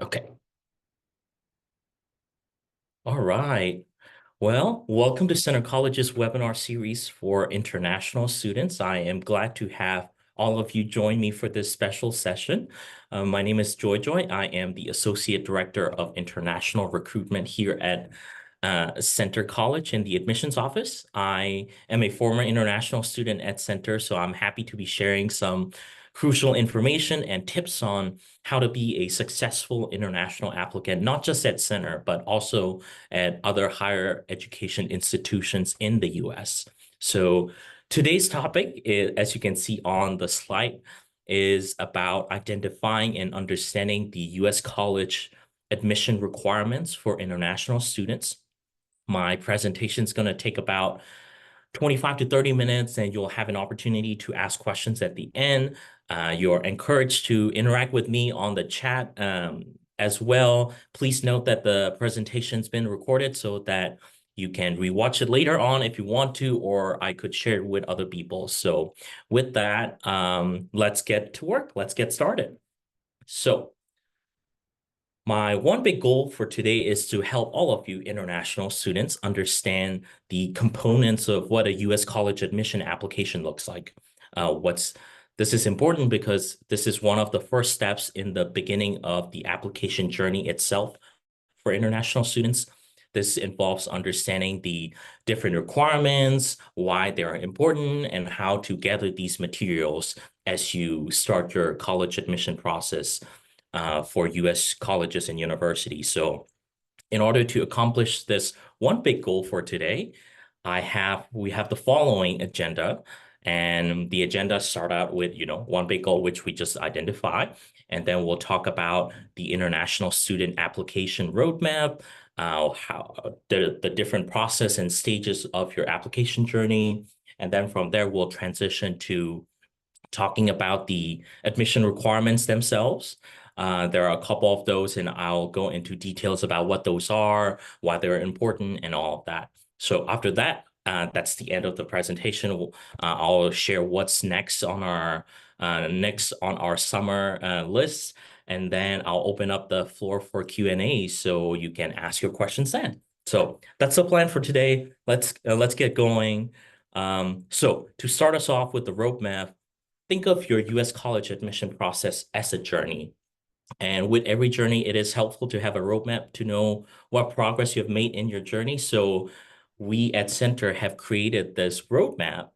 Okay. All right. Well, welcome to Center College's webinar series for international students. I am glad to have all of you join me for this special session. My name is Joy Joy. I am the Associate Director of International Recruitment here at Center College in the admissions office. I am a former international student at Center, so I'm happy to be sharing some crucial information and tips on how to be a successful international applicant, not just at Center, but also at other higher education institutions in the US. So today's topic is, as you can see on the slide, is about identifying and understanding the US college admission requirements for international students. My presentation is going to take about 25 to 30 minutes, and you'll have an opportunity to ask questions at the end. You're encouraged to interact with me on the chat as well. Please note that the presentation's been recorded so that you can rewatch it later on if you want to, or I could share it with other people. So with that, let's get to work. Let's get started. So my one big goal for today is to help all of you international students understand the components of what a U.S. college admission application looks like. This is important because this is one of the first steps in the beginning of the application journey itself for international students. This involves understanding the different requirements, why they are important, and how to gather these materials as you start your college admission process for U.S. colleges and universities. So in order to accomplish this one big goal for today, we have the following agenda. And the agenda start out with, one big goal, which we just identified. And then we'll talk about the international student application roadmap, how the different process and stages of your application journey. And then from there, we'll transition to talking about the admission requirements themselves. There are a couple of those, and I'll go into details about what those are, why they're important, and all of that. So after that, that's the end of the presentation. I'll share what's next on our summer list, and then I'll open up the floor for Q&A so you can ask your questions then. So that's the plan for today. Let's get going. So to start us off with the roadmap, think of your US college admission process as a journey. And with every journey, it is helpful to have a roadmap to know what progress you have made in your journey. So we at Center have created this roadmap,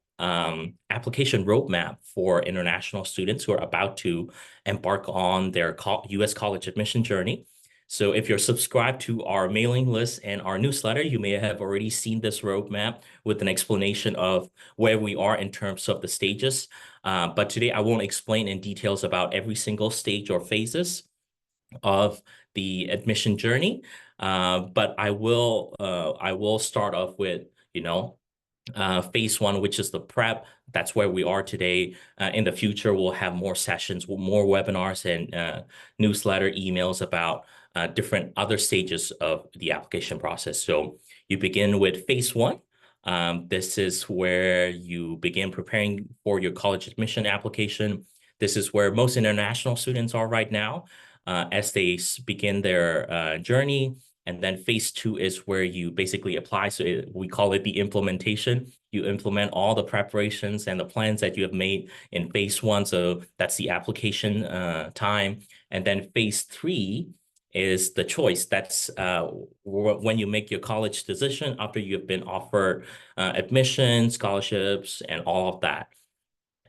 application roadmap for international students who are about to embark on their US college admission journey. So if you're subscribed to our mailing list and our newsletter, you may have already seen this roadmap with an explanation of where we are in terms of the stages. But today I won't explain in details about every single stage or phases of the admission journey. But I will start off with, phase one, which is the prep. That's where we are today. In the future, we'll have more sessions, more webinars and newsletter emails about different other stages of the application process. So you begin with phase one. This is where you begin preparing for your college admission application. This is where most international students are right now as they begin their journey. And then phase two is where you basically apply. So we call it the implementation. You implement all the preparations and the plans that you have made in phase one. So that's the application time. And then phase three is the choice. That's when you make your college decision after you've been offered admission, scholarships, and all of that.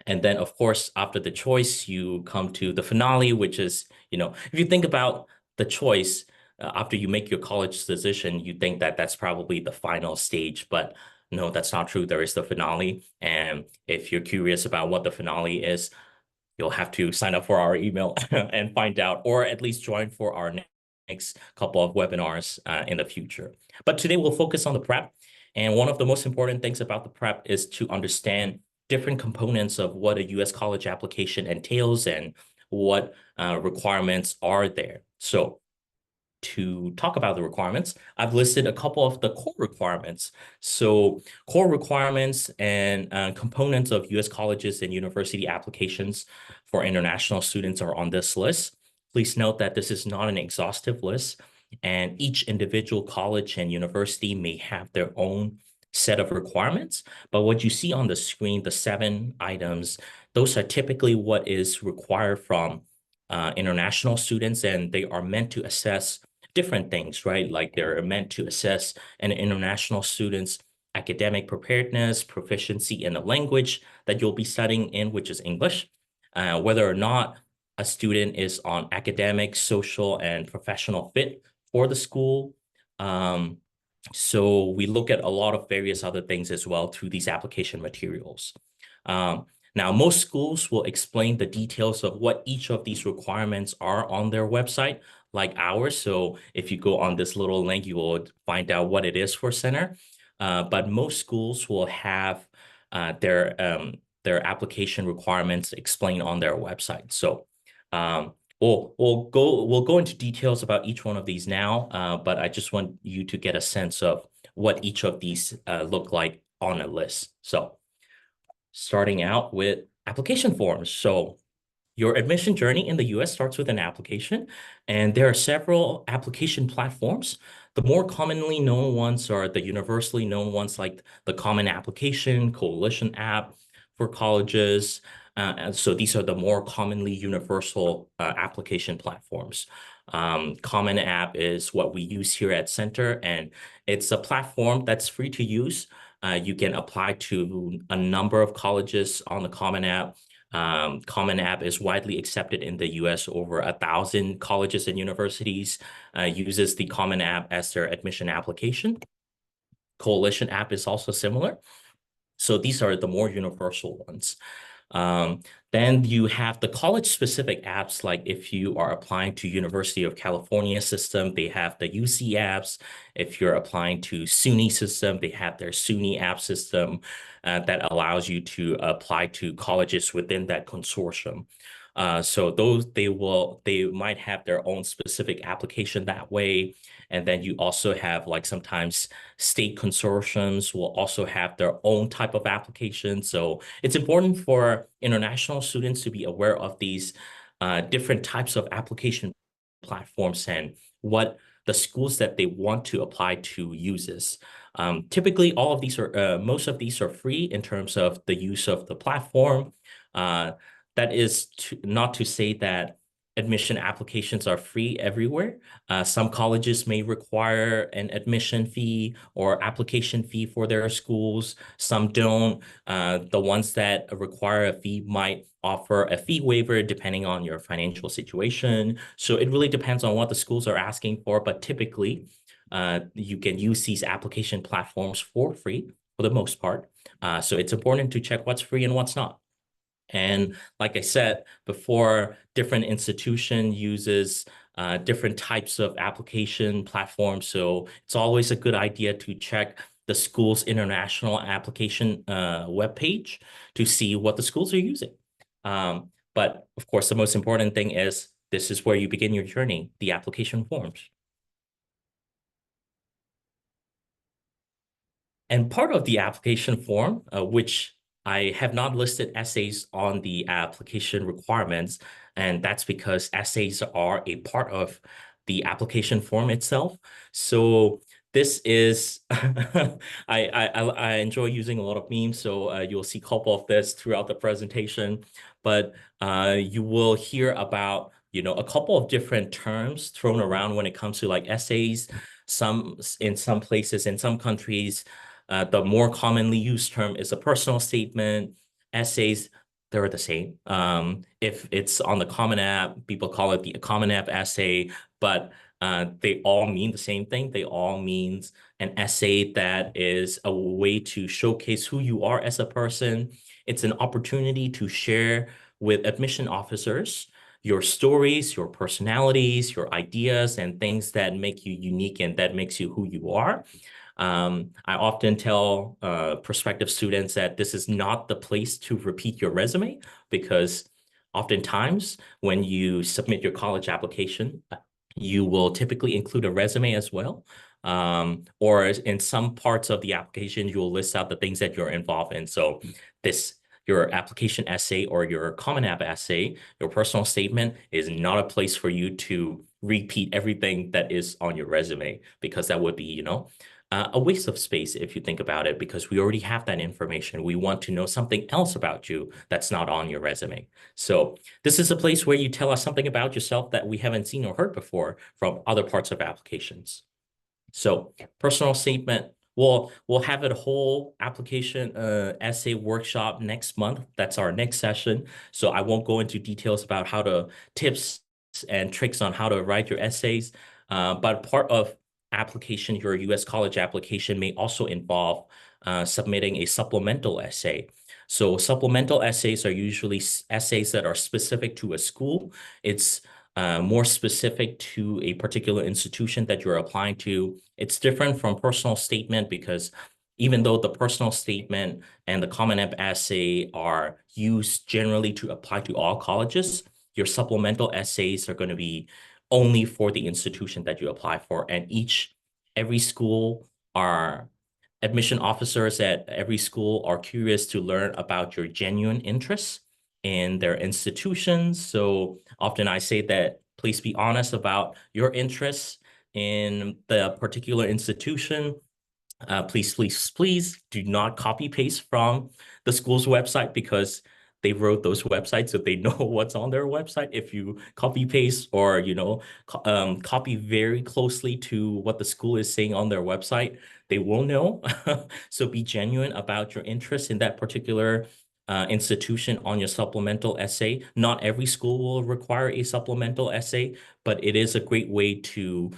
And then, of course, after the choice, you come to the finale, which is, if you think about the choice after you make your college decision, you think that that's probably the final stage. But no, that's not true. There is the finale. And if you're curious about what the finale is, you'll have to sign up for our email and find out, or at least join for our next couple of webinars in the future. But today we'll focus on the prep. And one of the most important things about the prep is to understand different components of what a U.S. college application entails and what requirements are there. So to talk about the requirements, I've listed a couple of the core requirements. So core requirements and components of U.S. colleges and university applications for international students are on this list. Please note that this is not an exhaustive list, and each individual college and university may have their own set of requirements. But what you see on the screen, the 7 items, those are typically what is required from international students, and they are meant to assess different things, right? Like they're meant to assess an international student's academic preparedness, proficiency in the language that you'll be studying in, which is English, whether or not a student is on academic, social, and professional fit for the school. So we look at a lot of various other things as well through these application materials. Now, most schools will explain the details of what each of these requirements are on their website, like ours. So if you go on this little link, you will find out what it is for Center. But most schools will have their application requirements explained on their website. So we'll go into details about each one of these now, but I just want you to get a sense of what each of these look like on a list. So starting out with application forms. So your admission journey in the US starts with an application, and there are several application platforms. The more commonly known ones are the universally known ones like the Common Application, Coalition App for colleges. And so these are the more commonly universal application platforms. Common App is what we use here at Center, and it's a platform that's free to use. You can apply to a number of colleges on the Common App. Common App is widely accepted in the US. Over 1,000 colleges and universities uses the Common App as their admission application. Coalition App is also similar. So these are the more universal ones. Then you have the college-specific apps, like if you are applying to University of California system, they have the UC apps. If you're applying to SUNY system, they have their SUNY app system that allows you to apply to colleges within that consortium. So those they might have their own specific application that way. And then you also have like sometimes state consortiums will also have their own type of application. So it's important for international students to be aware of these different types of application platforms and what the schools that they want to apply to uses. Typically, most of these are free in terms of the use of the platform. That is not to say that admission applications are free everywhere. Some colleges may require an admission fee or application fee for their schools. Some don't. The ones that require a fee might offer a fee waiver depending on your financial situation. So it really depends on what the schools are asking for, but typically you can use these application platforms for free for the most part. So it's important to check what's free and what's not. And like I said before, different institution uses different types of application platforms. So it's always a good idea to check the school's international application webpage to see what the schools are using. But of course, the most important thing is this is where you begin your journey, the application forms. And part of the application form, which I have not listed essays on the application requirements, and that's because essays are a part of the application form itself. So this is, I enjoy using a lot of memes, so you'll see a couple of this throughout the presentation, but you will hear about, a couple of different terms thrown around when it comes to like essays. In some places, in some countries, the more commonly used term is a personal statement. Essays, they're the same. If it's on the Common App, people call it the Common App essay, but they all mean the same thing. They all mean an essay that is a way to showcase who you are as a person. It's an opportunity to share with admission officers your stories, your personalities, your ideas, and things that make you unique and that makes you who you are. I often tell prospective students that this is not the place to repeat your resume because oftentimes when you submit your college application, you will typically include a resume as well. Or in some parts of the application, you will list out the things that you're involved in. So this your application essay or your Common App essay, your personal statement is not a place for you to repeat everything that is on your resume, because that would be, a waste of space if you think about it, because we already have that information. We want to know something else about you that's not on your resume. So this is a place where you tell us something about yourself that we haven't seen or heard before from other parts of applications. So personal statement, we'll have a whole application essay workshop next month. That's our next session. So I won't go into details about how to tips and tricks on how to write your essays. But part of application, your U.S. college application may also involve submitting a supplemental essay. So supplemental essays are usually essays that are specific to a school. It's more specific to a particular institution that you're applying to. It's different from personal statement, because even though the personal statement and the Common App essay are used generally to apply to all colleges, your supplemental essays are going to be only for the institution that you apply for. And every school are admission officers at every school are curious to learn about your genuine interests in their institutions. So often I say that please be honest about your interests in the particular institution. Please do not copy paste from the school's website, because they wrote those websites so they know what's on their website. If you copy paste or, copy very closely to what the school is saying on their website, they will know. So be genuine about your interest in that particular institution on your supplemental essay. Not every school will require a supplemental essay, but it is a great way to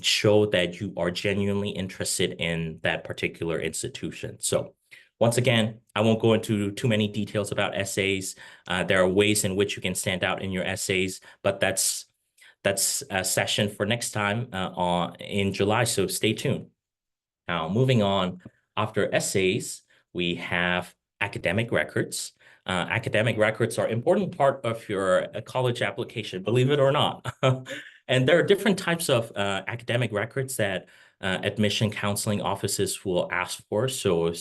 show that you are genuinely interested in that particular institution. So once again, I won't go into too many details about essays. There are ways in which you can stand out in your essays, but that's a session for next time in July, so stay tuned. Now, moving on, after essays, we have academic records. Academic records are an important part of your college application, believe it or not. And there are different types of academic records that admission counseling offices will ask for. So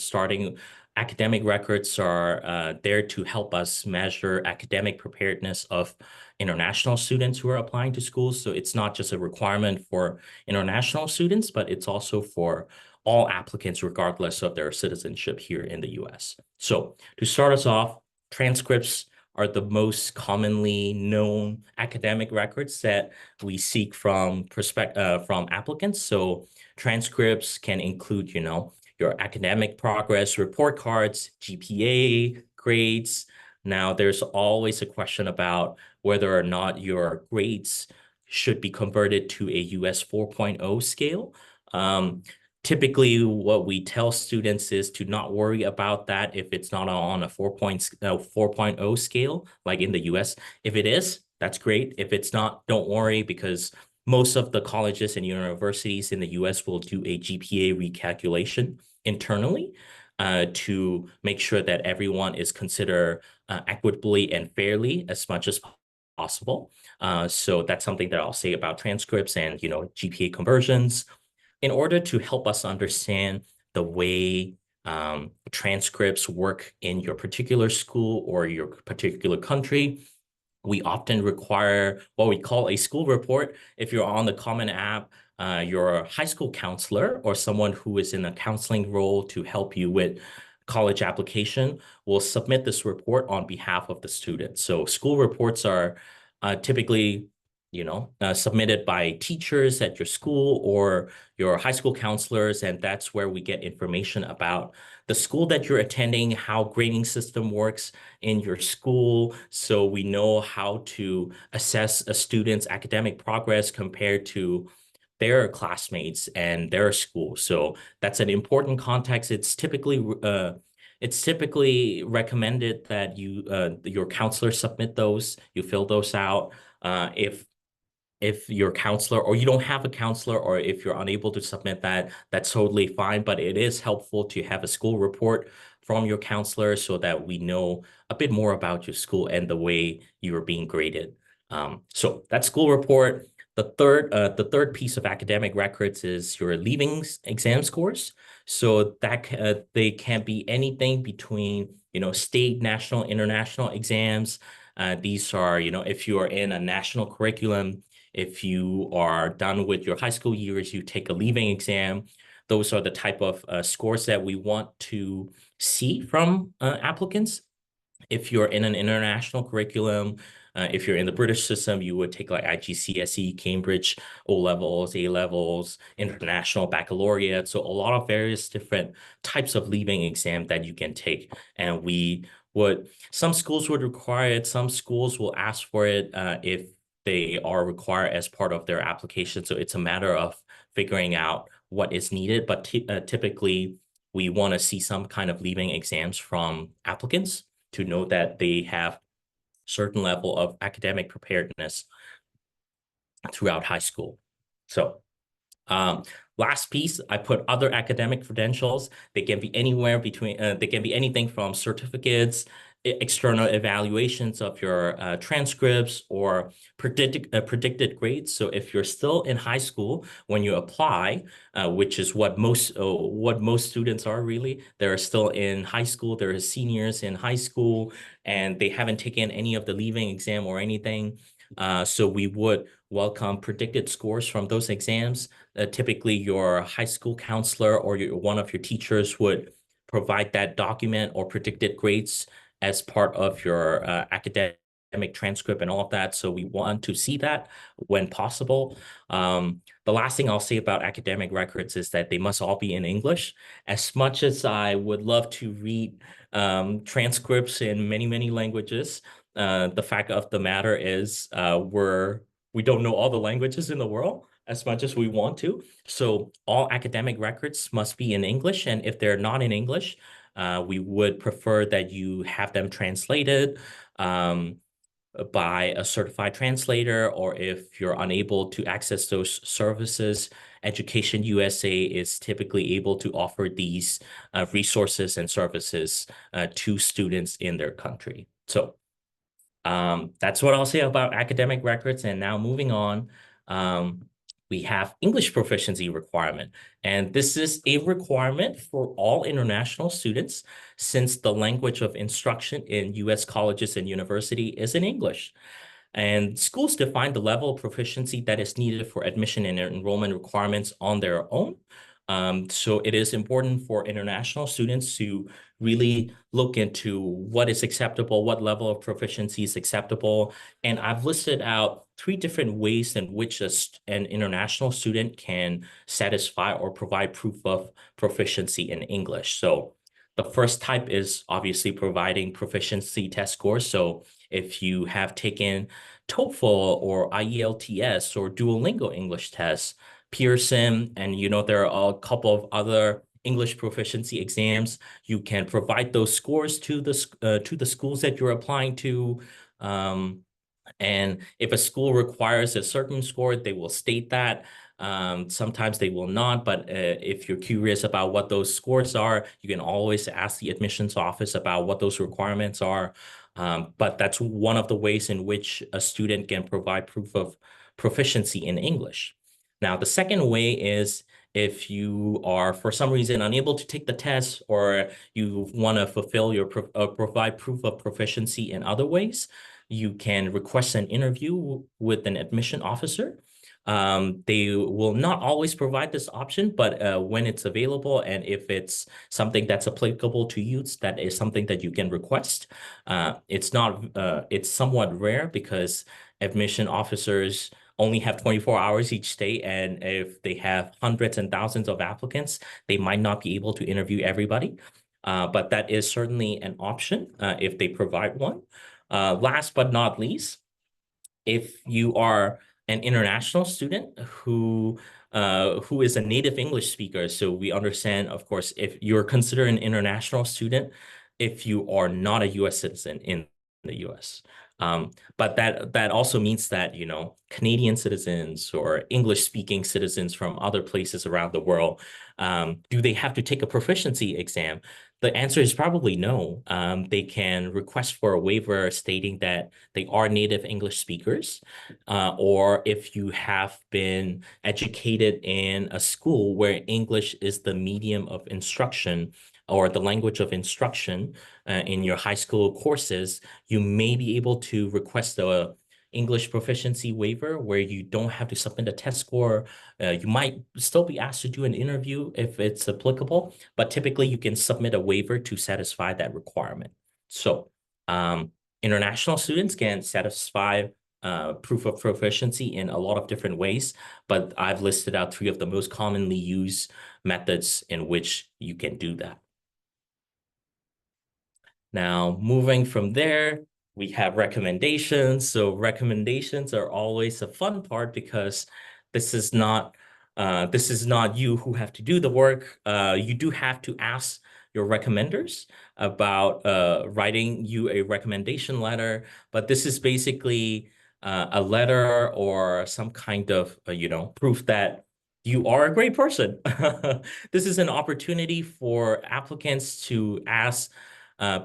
academic records are there to help us measure academic preparedness of international students who are applying to schools. So it's not just a requirement for international students, but it's also for all applicants, regardless of their citizenship here in the US. So to start us off, transcripts are the most commonly known academic records that we seek from applicants. So transcripts can include, your academic progress, report cards, GPA, grades. Now, there's always a question about whether or not your grades should be converted to a US 4.0 scale. Typically, what we tell students is to not worry about that if it's not on a 4.0 scale, like in the US. If it is, that's great. If it's not, don't worry, because most of the colleges and universities in the US will do a GPA recalculation internally to make sure that everyone is considered equitably and fairly as much as possible. So that's something that I'll say about transcripts and, GPA conversions. In order to help us understand the way transcripts work in your particular school or your particular country, we often require what we call a school report. If you're on the Common App, your high school counselor or someone who is in a counseling role to help you with college application will submit this report on behalf of the student. So school reports are typically submitted by teachers at your school or your high school counselors. And that's where we get information about the school that you're attending, how grading system works in your school. So we know how to assess a student's academic progress compared to their classmates and their school. So that's an important context. It's typically recommended that your counselor submit those, you fill those out. If your counselor or you don't have a counselor, or if you're unable to submit that, that's totally fine. But it is helpful to have a school report from your counselor so that we know a bit more about your school and the way you're being graded. So that school report, The third piece of academic records is your leaving exam scores. So that they can be anything between, state, national, international exams. These are, if you are in a national curriculum, if you are done with your high school years, you take a leaving exam. Those are the type of scores that we want to see from applicants. If you're in an international curriculum, if you're in the British system, you would take like IGCSE, Cambridge, O levels, A levels, international baccalaureate. So a lot of various different types of leaving exam that you can take. And some schools would require it. Some schools will ask for it if they are required as part of their application. So it's a matter of figuring out what is needed. But typically, we want to see some kind of leaving exams from applicants to know that they have certain level of academic preparedness throughout high school. So last piece, I put other academic credentials. They can be anywhere between, they can be anything from certificates, external evaluations of your transcripts, or predicted grades. So if you're still in high school when you apply, which is what most students are really, they're still in high school, they're seniors in high school, and they haven't taken any of the leaving exam or anything. So we would welcome predicted scores from those exams. Typically, your high school counselor or one of your teachers would provide that document or predicted grades as part of your academic transcript and all of that. So we want to see that when possible. The last thing I'll say about academic records is that they must all be in English. As much as I would love to read transcripts in many, many languages, the fact of the matter is we don't know all the languages in the world as much as we want to. So all academic records must be in English. And if they're not in English, we would prefer that you have them translated by a certified translator, or if you're unable to access those services, Education USA is typically able to offer these resources and services to students in their country. So that's what I'll say about academic records. And now moving on, we have English proficiency requirement. And this is a requirement for all international students since the language of instruction in US colleges and university is in English. And schools define the level of proficiency that is needed for admission and enrollment requirements on their own. So it is important for international students to really look into what is acceptable, what level of proficiency is acceptable. And I've listed out 3 different ways in which an international student can satisfy or provide proof of proficiency in English. So the first type is obviously providing proficiency test scores. So if you have taken TOEFL or IELTS or Duolingo English tests, Pearson, and there are a couple of other English proficiency exams, you can provide those scores to the schools that you're applying to. And if a school requires a certain score, they will state that. Sometimes they will not, but if you're curious about what those scores are, you can always ask the admissions office about what those requirements are. But that's one of the ways in which a student can provide proof of proficiency in English. Now, the second way is if you are, for some reason, unable to take the test, or you want to fulfill your provide proof of proficiency in other ways, you can request an interview with an admission officer. They will not always provide this option, but when it's available and if it's something that's applicable to you, that is something that you can request. It's somewhat rare because admission officers only have 24 hours each day, and if they have hundreds and thousands of applicants, they might not be able to interview everybody. But that is certainly an option if they provide one. Last but not least, if you are an international student who is a native English speaker, so we understand, of course, if you're considered an international student, if you are not a U.S. citizen in the U.S. But that also means that, Canadian citizens or English-speaking citizens from other places around the world, do they have to take a proficiency exam? The answer is probably no. They can request for a waiver stating that they are native English speakers, or if you have been educated in a school where English is the medium of instruction or the language of instruction in your high school courses, you may be able to request a English proficiency waiver where you don't have to submit a test score. You might still be asked to do an interview if it's applicable, but typically you can submit a waiver to satisfy that requirement. So international students can satisfy proof of proficiency in a lot of different ways, but I've listed out three of the most commonly used methods in which you can do that. Now, moving from there, we have recommendations. So recommendations are always a fun part because this is not you who have to do the work. You do have to ask your recommenders about writing you a recommendation letter, but this is basically a letter or some kind of proof that you are a great person. This is an opportunity for applicants to ask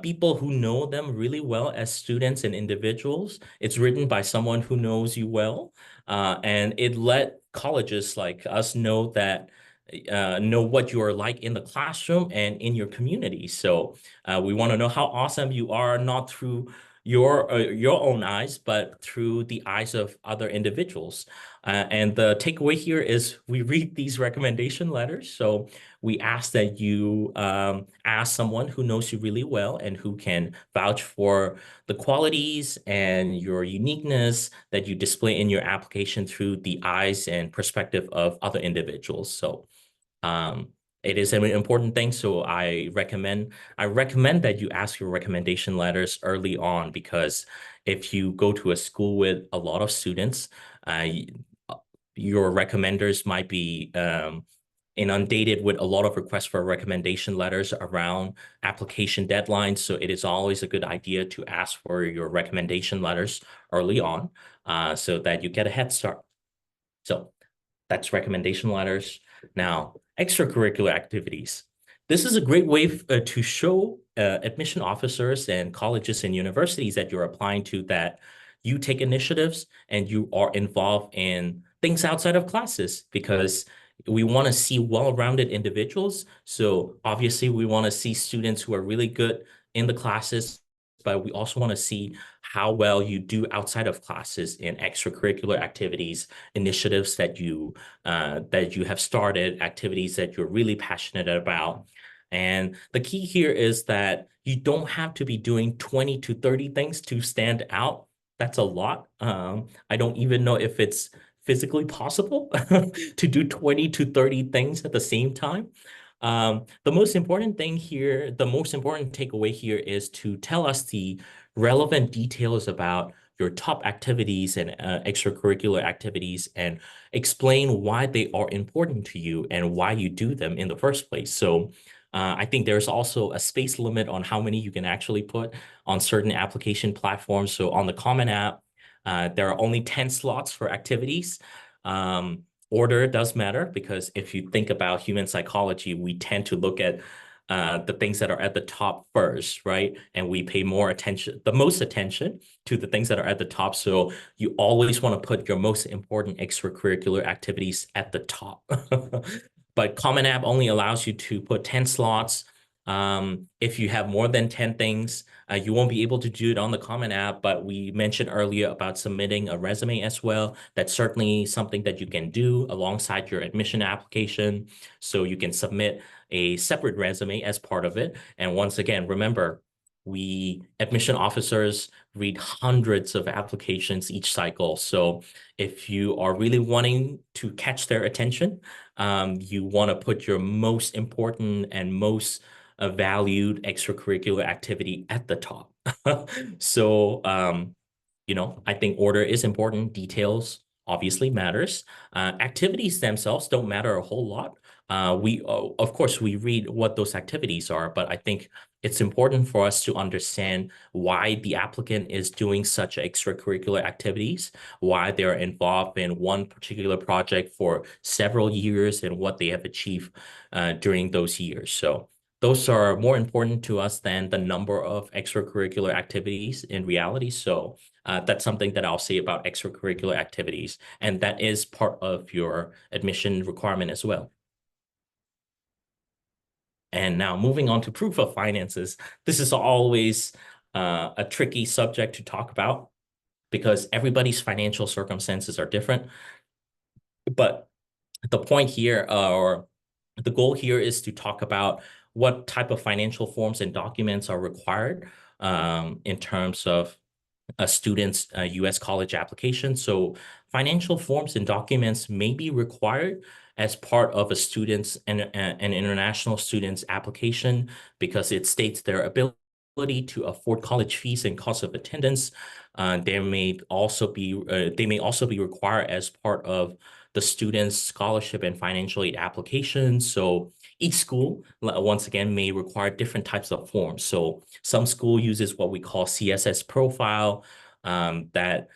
people who know them really well as students and individuals. It's written by someone who knows you well, and it let colleges like us know what you are like in the classroom and in your community. So we want to know how awesome you are, not through your own eyes, but through the eyes of other individuals. And the takeaway here is we read these recommendation letters. So we ask that you ask someone who knows you really well and who can vouch for the qualities and your uniqueness that you display in your application through the eyes and perspective of other individuals. So it is an important thing. So I recommend that you ask your recommendation letters early on, because if you go to a school with a lot of students, your recommenders might be inundated with a lot of requests for recommendation letters around application deadlines. So it is always a good idea to ask for your recommendation letters early on, so that you get a head start. So that's recommendation letters. Now, extracurricular activities. This is a great way to show admission officers and colleges and universities that you're applying to that you take initiatives and you are involved in things outside of classes, because we want to see well-rounded individuals. So obviously we want to see students who are really good in the classes, but we also want to see how well you do outside of classes in extracurricular activities, initiatives that you have started, activities that you're really passionate about. And the key here is that you don't have to be doing 20 to 30 things to stand out. That's a lot. I don't even know if it's physically possible to do 20 to 30 things at the same time. The most important thing here, the most important takeaway here is to tell us the relevant details about your top activities and extracurricular activities, and explain why they are important to you and why you do them in the first place. So I think there's also a space limit on how many you can actually put on certain application platforms. So on the Common App, there are only 10 slots for activities. Order does matter, because if you think about human psychology, we tend to look at the things that are at the top first, right? And we pay the most attention to the things that are at the top. So you always want to put your most important extracurricular activities at the top. But Common App only allows you to put 10 slots. If you have more than 10 things, you won't be able to do it on the Common App, but we mentioned earlier about submitting a resume as well. That's certainly something that you can do alongside your admission application. So you can submit a separate resume as part of it. And once again, remember, we admission officers read hundreds of applications each cycle. So if you are really wanting to catch their attention, you want to put your most important and most valued extracurricular activity at the top. So, I think order is important. Details obviously matters. Activities themselves don't matter a whole lot. Of course, we read what those activities are, but I think it's important for us to understand why the applicant is doing such extracurricular activities, why they're involved in one particular project for several years, and what they have achieved during those years. So those are more important to us than the number of extracurricular activities in reality. So that's something that I'll say about extracurricular activities, and that is part of your admission requirement as well. And now moving on to proof of finances. This is always a tricky subject to talk about because everybody's financial circumstances are different. But the point here, or the goal here, is to talk about what type of financial forms and documents are required in terms of a student's U.S. college application. So financial forms and documents may be required as part of a student's and an international student's application because it states their ability to afford college fees and cost of attendance. They may also be required as part of the student's scholarship and financial aid application. So each school, once again, may require different types of forms. So some school uses what we call CSS profile, that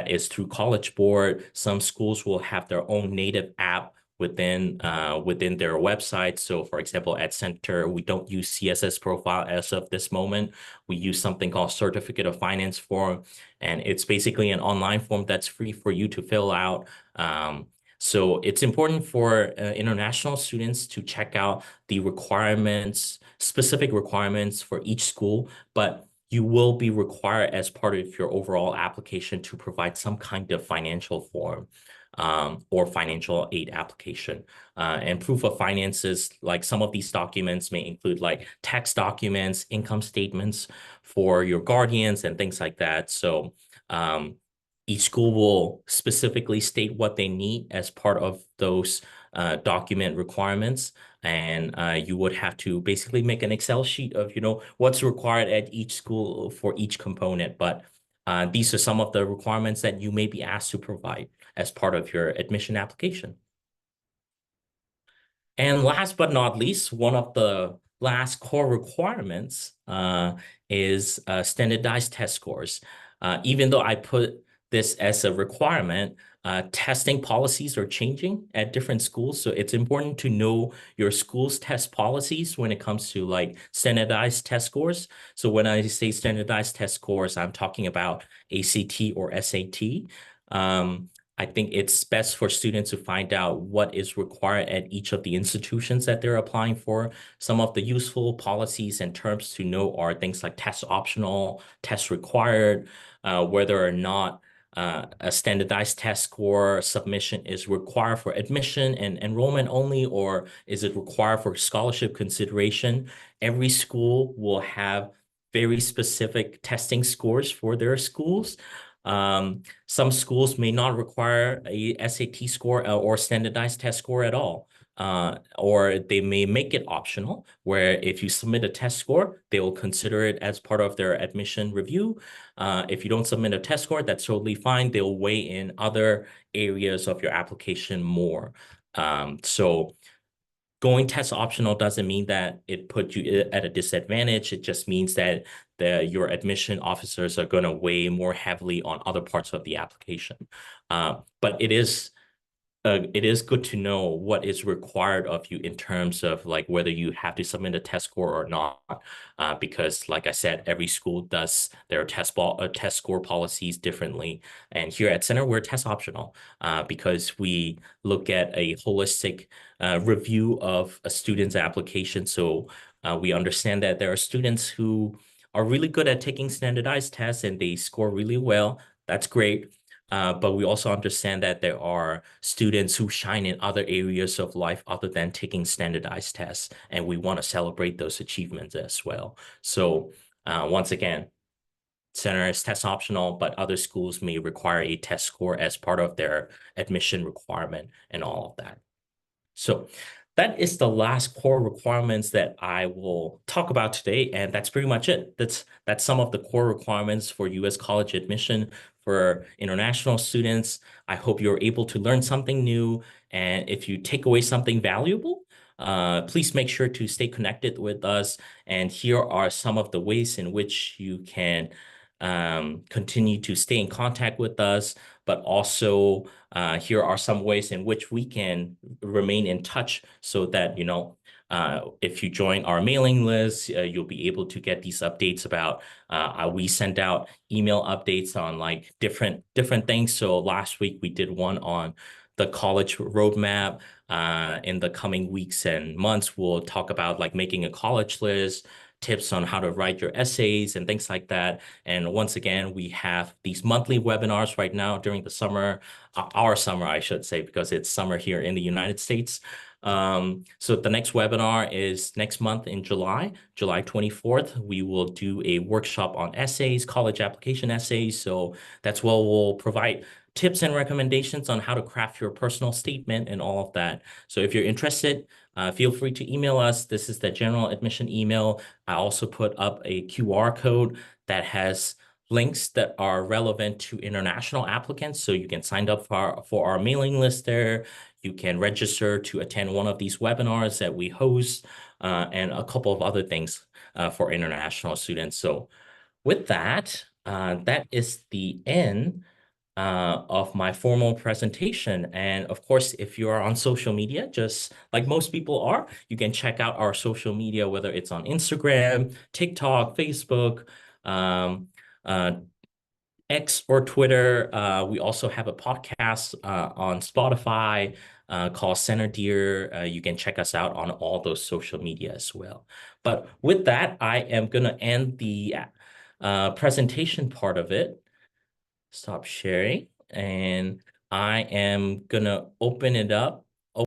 is through College Board. Some schools will have their own native app within their website. So for example, at Center, we don't use CSS profile as of this moment. We use something called Certificate of Finance form, and it's basically an online form that's free for you to fill out. So it's important for international students to check out the requirements, specific requirements for each school, but you will be required as part of your overall application to provide some kind of financial form or financial aid application. And proof of finances, like some of these documents may include like tax documents, income statements for your guardians and things like that. So each school will specifically state what they need as part of those document requirements. And you would have to basically make an Excel sheet of, what's required at each school for each component. But these are some of the requirements that you may be asked to provide as part of your admission application. And last but not least, one of the last core requirements is standardized test scores. Even though I put this as a requirement, testing policies are changing at different schools. So it's important to know your school's test policies when it comes to like standardized test scores. So when I say standardized test scores, I'm talking about ACT or SAT. I think it's best for students to find out what is required at each of the institutions that they're applying for. Some of the useful policies and terms to know are things like test optional, test required, whether or not a standardized test score submission is required for admission and enrollment only, or is it required for scholarship consideration. Every school will have very specific testing scores for their schools. Some schools may not require a SAT score or standardized test score at all. Or they may make it optional, where if you submit a test score, they will consider it as part of their admission review. If you don't submit a test score, that's totally fine. They'll weigh in other areas of your application more. So going test optional doesn't mean that it put you at a disadvantage. It just means that your admission officers are going to weigh more heavily on other parts of the application. But it is good to know what is required of you in terms of like whether you have to submit a test score or not, because like I said, every school does their test score policies differently. And here at Center, we're test optional because we look at a holistic review of a student's application. So we understand that there are students who are really good at taking standardized tests and they score really well. That's great. But we also understand that there are students who shine in other areas of life other than taking standardized tests, and we want to celebrate those achievements as well. So once again, Center is test optional, but other schools may require a test score as part of their admission requirement and all of that. So That is the last core requirements that I will talk about today, and that's pretty much it. That's some of the core requirements for U.S. college admission for international students. I hope you're able to learn something new, and if you take away something valuable, please make sure to stay connected with us. And here are some of the ways in which you can continue to stay in contact with us, but also here are some ways in which we can remain in touch so that, if you join our mailing list, you'll be able to get these updates about, we send out email updates on like different things. So last week we did one on the college roadmap. In the coming weeks and months, we'll talk about like making a college list, tips on how to write your essays and things like that. And once again, we have these monthly webinars right now during the summer, our summer, I should say, because it's summer here in the United States. So the next webinar is next month in July 24th. We will do a workshop on essays, college application essays. So that's where we'll provide tips and recommendations on how to craft your personal statement and all of that. So if you're interested, feel free to email us. This is the general admission email. I also put up a QR code that has links that are relevant to international applicants. So you can sign up for our mailing list there. You can register to attend one of these webinars that we host, and a couple of other things for international students. So with that, that is the end of my formal presentation. And of course, if you are on social media, just like most people are, you can check out our social media, whether it's on Instagram, TikTok, Facebook, um, uh, X or Twitter. We also have a podcast on Spotify called Center Deer. You can check us out on all those social media as well. But with that, I am going to end the presentation part of it. Stop sharing. And I am going to open it up